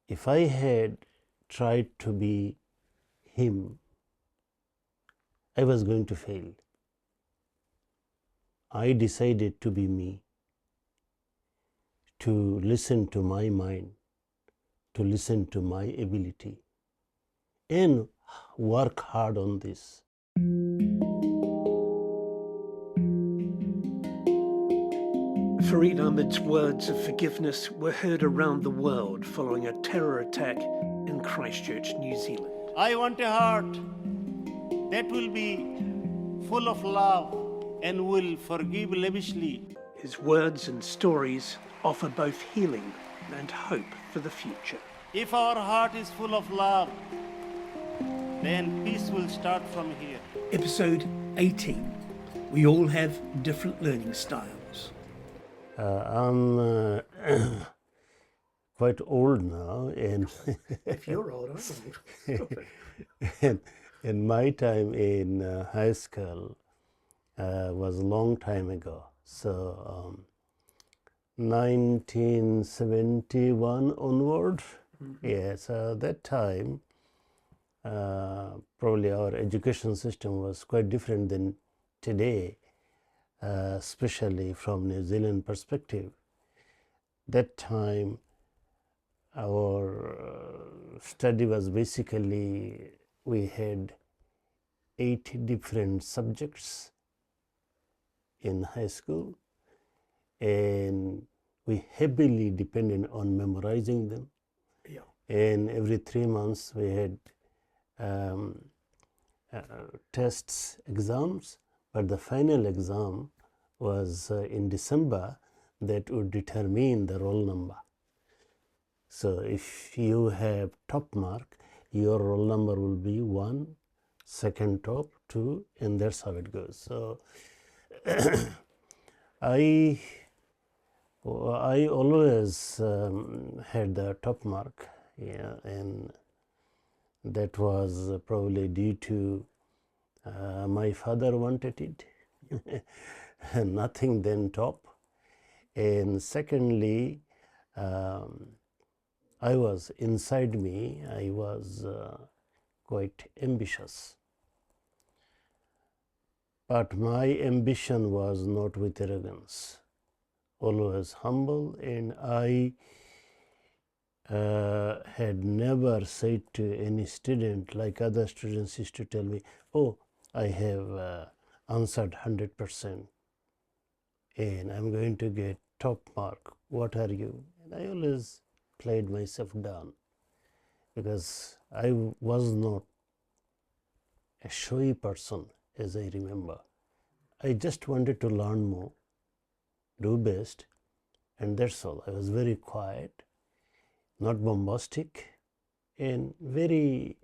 if I had tried to be him, I was going to fail. I decided to be me, to listen to my mind, to listen to my ability, and work hard on this. Farid Ahmed's words of forgiveness were heard around the world following a terror attack in Christchurch, New Zealand. I want a heart that will be full of love and will forgive lavishly. His words and stories offer both healing and hope for the future. If our heart is full of love, then peace will start from here. Episode 18. We all have different learning styles. I'm quite old now, and If you're old, I'm old. and in my time in high school was a long time ago. So 1971 onward. Yes, that time probably our education system was quite different than today, especially from New Zealand perspective. That time our study was basically, we had 8 different subjects in high school, and we heavily depended on memorizing them. Yeah. And every 3 months we had tests, exams, but the final exam was in December. That would determine the roll number. So if you have top mark, your roll number will be 1, second top 2, and that's how it goes. So I always had the top mark, yeah, and that was probably due to my father wanted it, nothing than top. And secondly, I was inside me, I was quite ambitious. But my ambition was not with arrogance, always humble, and I had never said to any student, like other students used to tell me, oh, I have answered 100% and I'm going to get top mark. What are you? And I always played myself down because I was not a showy person, as I remember. I just wanted to learn more, do best, and that's all. I was very quiet, not bombastic, and very,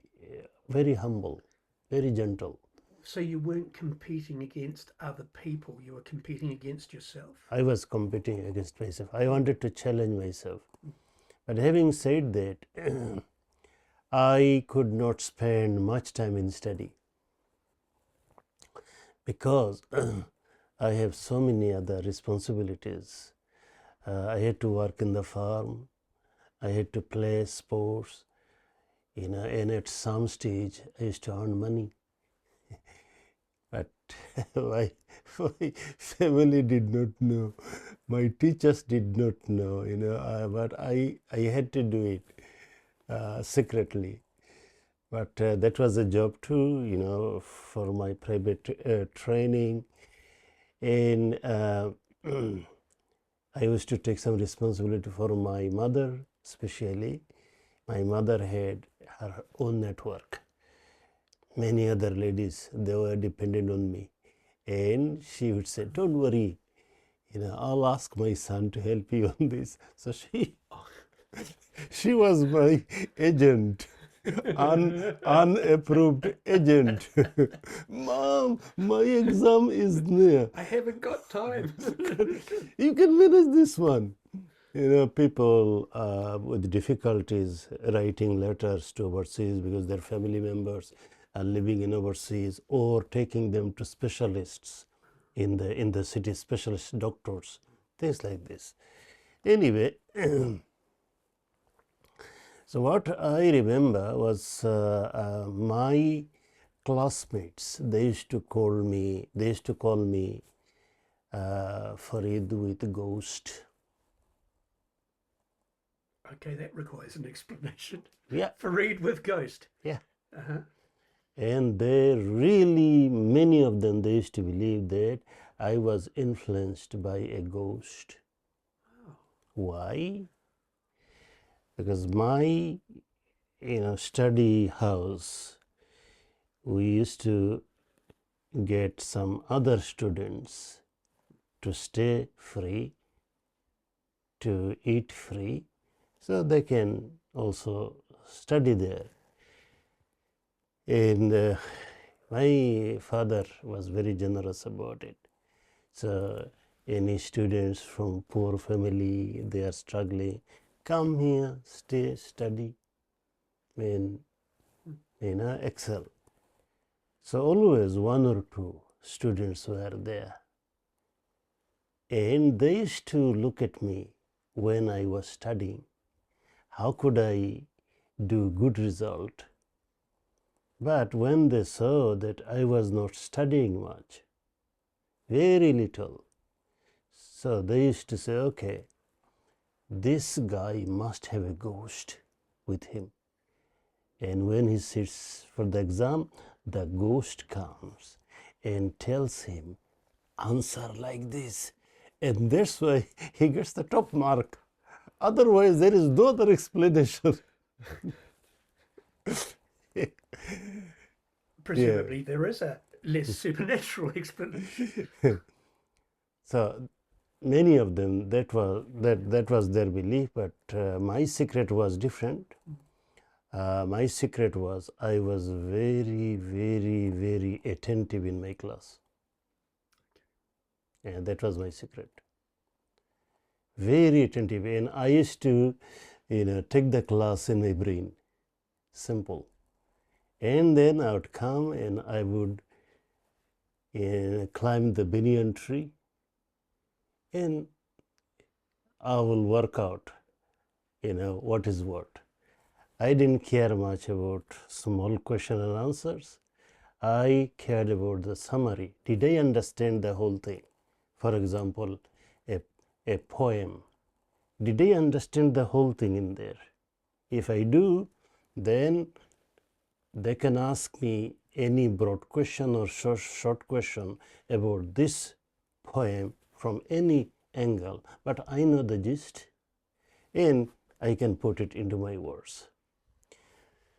very humble, very gentle. So you weren't competing against other people, you were competing against yourself. I was competing against myself. I wanted to challenge myself. But having said that, I could not spend much time in study because I have so many other responsibilities. I had to work in the farm, I had to play sports, and at some stage I used to earn money. But my family did not know, my teachers did not know, but I had to do it secretly. But that was a job too, for my private training. And I used to take some responsibility for my mother, especially. My mother had her own network. Many other ladies, they were dependent on me. And she would say, don't worry, I'll ask my son to help you on this. So she was my agent, unapproved agent. Mom, my exam is near. I haven't got time. You can manage this one. People with difficulties writing letters to overseas because their family members are living in overseas, or taking them to specialists in the city, specialist doctors, things like this. Anyway, So what I remember was my classmates. They used to call me. Farid with ghost. Okay, that requires an explanation. Yeah, Farid with ghost. yeah. Uh-huh. And they really, many of them, they used to believe that I was influenced by a ghost. Oh. Why? Because my, study house, we used to get some other students to stay free, to eat free, so they can also study there. And my father was very generous about it. So any students from poor family, they are struggling, come here, stay, study, and excel. So always one or two students were there. And they used to look at me when I was studying. How could I do good result? But when they saw that I was not studying much, very little, so they used to say, okay, this guy must have a ghost with him. And when he sits for the exam, the ghost comes and tells him, answer like this. And that's why he gets the top mark. Otherwise, there is no other explanation. Presumably, there is a less supernatural explanation. So many of them, that was their belief, but my secret was different. My secret was I was very, very, very attentive in my class. And that was my secret. Very attentive. And I used to, take the class in my brain. Simple. And then I would come and I would climb the banyan tree and I will work out, what is what. I didn't care much about small question and answers. I cared about the summary. Did I understand the whole thing? For example, a poem. Did I understand the whole thing in there? If I do, then they can ask me any broad question or short question about this poem from any angle, but I know the gist and I can put it into my words.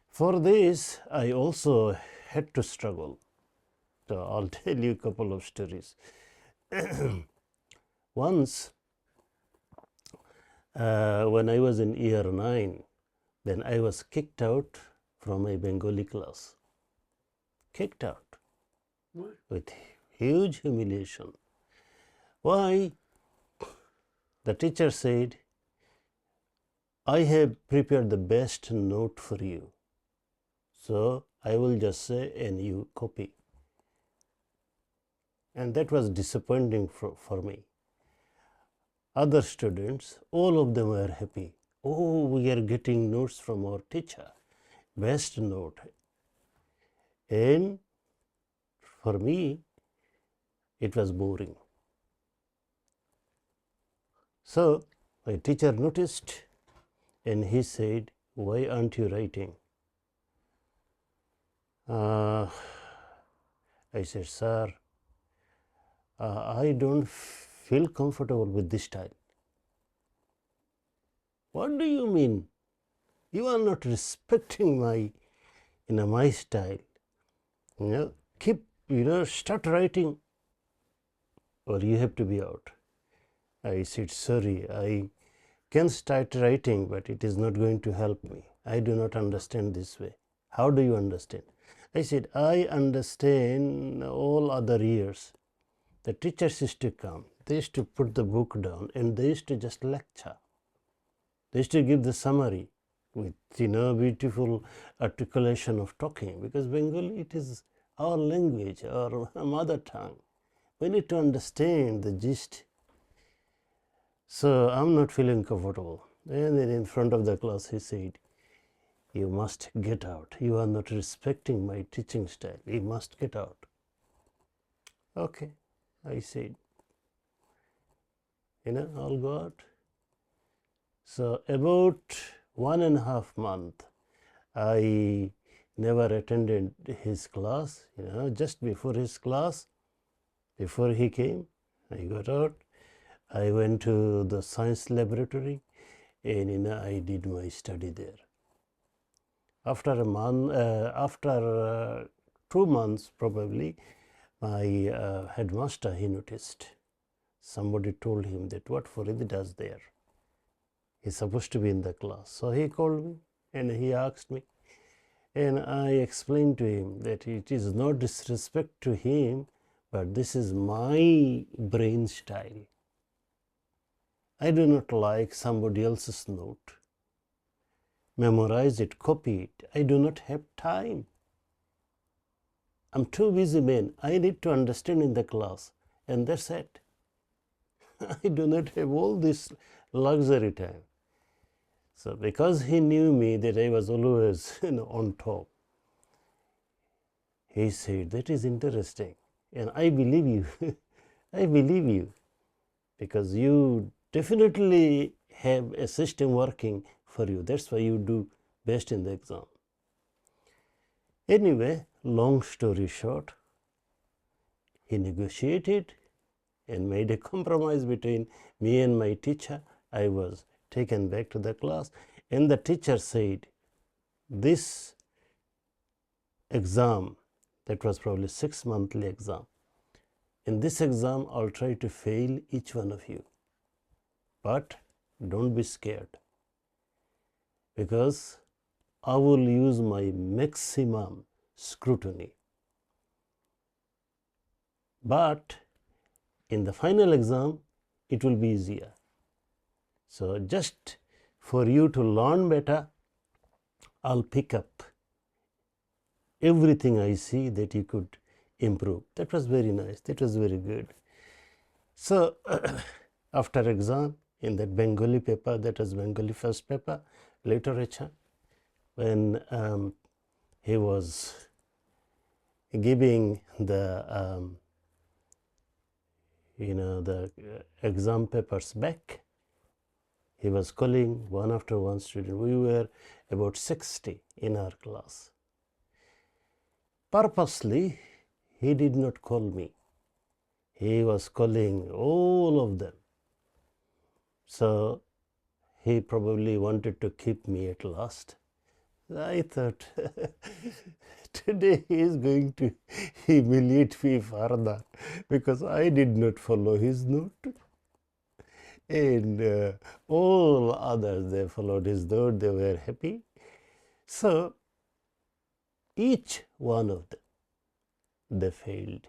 For this, I also had to struggle. So I'll tell you a couple of stories. Once, when I was in year 9, then I was kicked out from my Bengali class. Kicked out. What? With huge humiliation. Why? The teacher said, I have prepared the best note for you. So I will just say and you copy. And that was disappointing for me. Other students, all of them were happy. Oh, we are getting notes from our teacher. Best note. And for me, it was boring. So my teacher noticed and he said, why aren't you writing? I said, sir, I don't feel comfortable with this style. What do you mean? You are not respecting my style. Start writing or you have to be out. I said, sorry, I can start writing, but it is not going to help me. I do not understand this way. How do you understand? I said, I understand all other years. The teachers used to come. They used to put the book down and they used to just lecture. They used to give the summary with, beautiful articulation of talking, because Bengali, it is our language, our mother tongue. We need to understand the gist. So I'm not feeling comfortable. And then in front of the class he said, You must get out. You are not respecting my teaching style. You must get out. Okay, I said, I'll go out. So about 1.5 months, I never attended his class. Just before his class, before he came, I got out. I went to the science laboratory, and I did my study there. After a month, after 2 months probably, my headmaster, he noticed. Somebody told him that what Farid does there. He's supposed to be in the class. So he called me and he asked me. And I explained to him that it is no disrespect to him, but this is my brain style. I do not like somebody else's note. Memorize it, copy it. I do not have time. I'm too busy, man. I need to understand in the class, and that's it. I do not have all this luxury time. So because he knew me that I was always on top, he said, that is interesting. And I believe you. I believe you. Because you definitely have a system working for you. That's why you do best in the exam. Anyway, long story short, he negotiated and made a compromise between me and my teacher. I was taken back to the class, and the teacher said, this exam, that was probably 6 monthly exam, in this exam I'll try to fail each one of you, but don't be scared, because I will use my maximum scrutiny. But in the final exam, it will be easier. So just for you to learn better, I'll pick up everything I see that you could improve. That was very nice. That was very good. So after exam, in that Bengali paper, that was Bengali first paper, literature, when he was giving the the exam papers back, he was calling one after one student. We were about 60 in our class. Purposely, he did not call me. He was calling all of them. So he probably wanted to keep me at last. I thought, today he is going to humiliate me further because I did not follow his note. And all others, they followed his note, they were happy. So each one of them, they failed.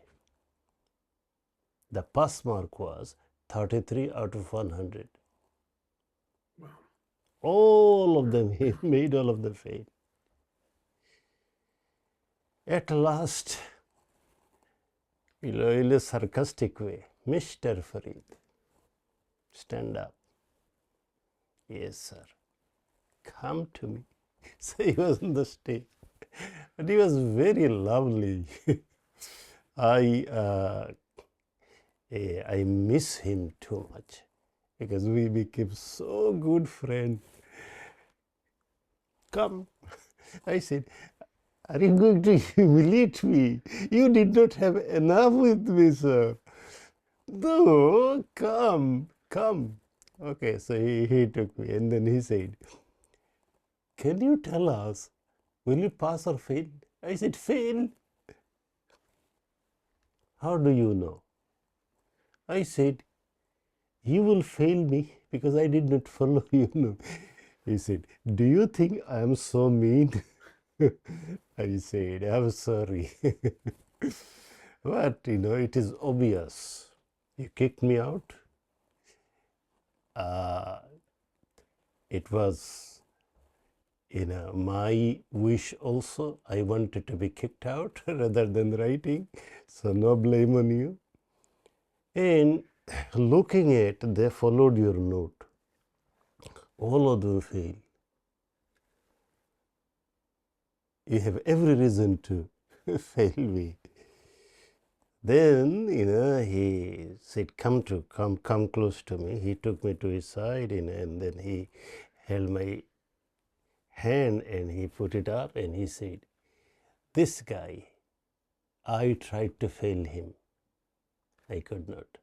The pass mark was 33 out of 100. Wow. All of them, he made all of them fail. At last, in a sarcastic way, Mr. Farid, stand up. Yes, sir. Come to me. So he was on the stage. But he was very lovely. I miss him too much because we became so good friends. Come. I said, are you going to humiliate me? You did not have enough with me, sir. No, come. Okay, so he took me and then he said, can you tell us, will you pass or fail? I said, fail. How do you know? I said, you will fail me because I did not follow you. He said, do you think I am so mean? I said, I'm sorry. But, it is obvious. You kicked me out. It was, my wish also. I wanted to be kicked out rather than writing. So no blame on you. And looking at, they followed your note. All of them failed. you have every reason to fail me. Then, he said, come close to me. He took me to his side, and then he held my hand and he put it up and he said, this guy, I tried to fail him. I could not.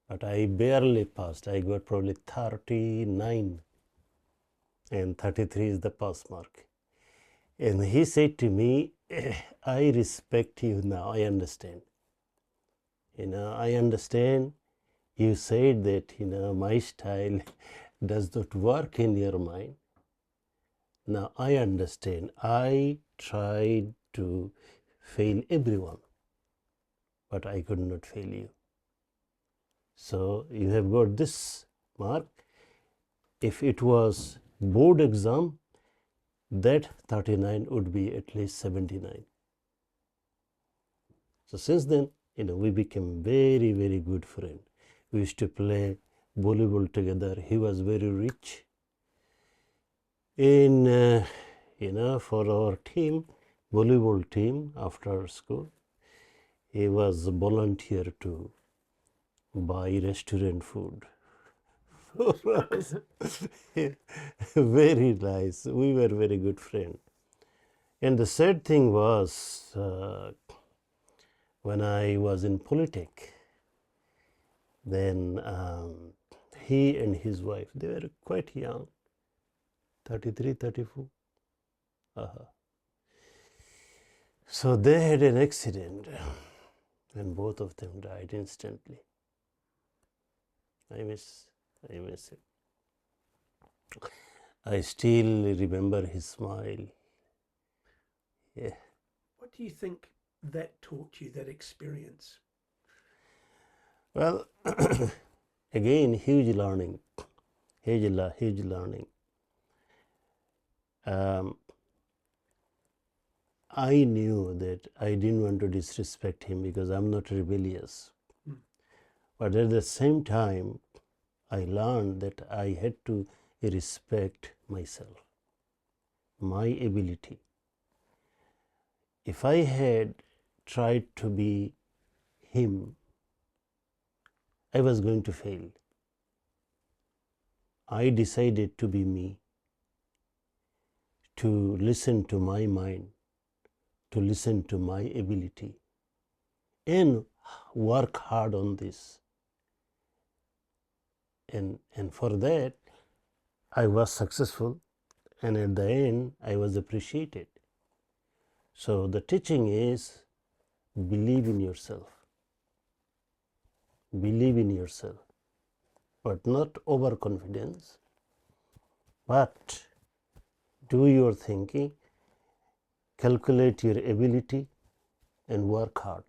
But I barely passed. I got probably 39 and 33 is the pass mark. And he said to me, I respect you now, I understand. I understand you said that, my style does not work in your mind. Now I understand. I tried to fail everyone, but I could not fail you. So you have got this mark. If it was board exam, that 39 would be at least 79. So since then, we became very, very good friends. We used to play volleyball together. He was very rich. In, for our team, volleyball team after school, he was a volunteer to buy restaurant food for us. Very nice. We were very good friends. And the sad thing was, when I was in Polytech, then he and his wife, they were quite young, 33, 34. So they had an accident and both of them died instantly. I miss it. I still remember his smile. Yeah. What do you think that taught you, that experience? Well, again, huge learning. I knew that I didn't want to disrespect him because I'm not rebellious. But at the same time, I learned that I had to respect myself, my ability. If I had tried to be him, I was going to fail. I decided to be me, to listen to my mind, to listen to my ability, and work hard on this. And for that, I was successful, and at the end, I was appreciated. So the teaching is, believe in yourself. Believe in yourself, but not overconfidence, but do your thinking, calculate your ability, and work hard.